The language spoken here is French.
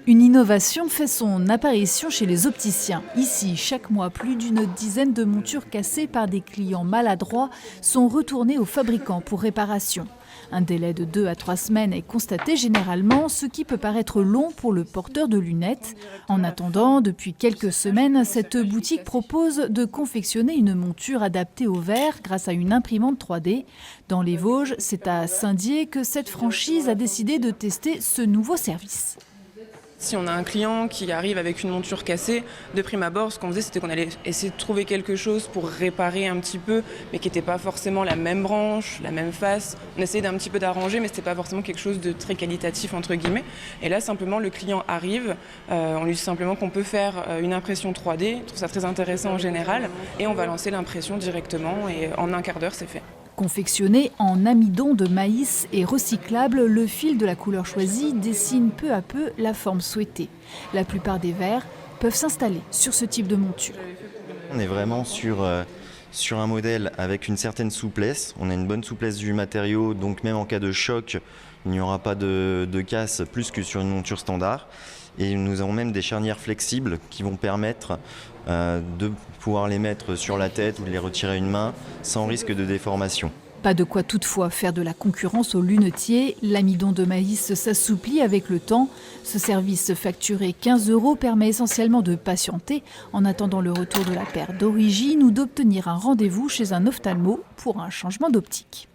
Une innovation fait son apparition chez les opticiens. Ici, chaque mois, plus d'une dizaine de montures cassées par des clients maladroits sont retournées aux fabricants pour réparation. Un délai de 2 à 3 semaines est constaté généralement, ce qui peut paraître long pour le porteur de lunettes. En attendant, depuis quelques semaines, cette boutique propose de confectionner une monture adaptée au verre grâce à une imprimante 3D. Dans les Vosges, c'est à Saint-Dié que cette franchise a décidé de tester ce nouveau service. Si on a un client qui arrive avec une monture cassée, de prime abord, ce qu'on faisait, c'était qu'on allait essayer de trouver quelque chose pour réparer un petit peu, mais qui n'était pas forcément la même branche, la même face. On essayait d'un petit peu d'arranger, mais ce n'était pas forcément quelque chose de très qualitatif, entre guillemets. Et là, simplement, le client arrive, on lui dit simplement qu'on peut faire une impression 3D, je trouve ça très intéressant en général, et on va lancer l'impression directement, et en un quart d'heure, c'est fait. Confectionné en amidon de maïs et recyclable, le fil de la couleur choisie dessine peu à peu la forme souhaitée. La plupart des verres peuvent s'installer sur ce type de monture. On est vraiment sur un modèle avec une certaine souplesse. On a une bonne souplesse du matériau, donc même en cas de choc, il n'y aura pas de casse plus que sur une monture standard. Et nous avons même des charnières flexibles qui vont permettre de pouvoir les mettre sur la tête ou de les retirer à une main sans risque de déformation. Pas de quoi toutefois faire de la concurrence aux lunetiers. L'amidon de maïs s'assouplit avec le temps. Ce service facturé 15 € permet essentiellement de patienter en attendant le retour de la paire d'origine ou d'obtenir un rendez-vous chez un ophtalmo pour un changement d'optique.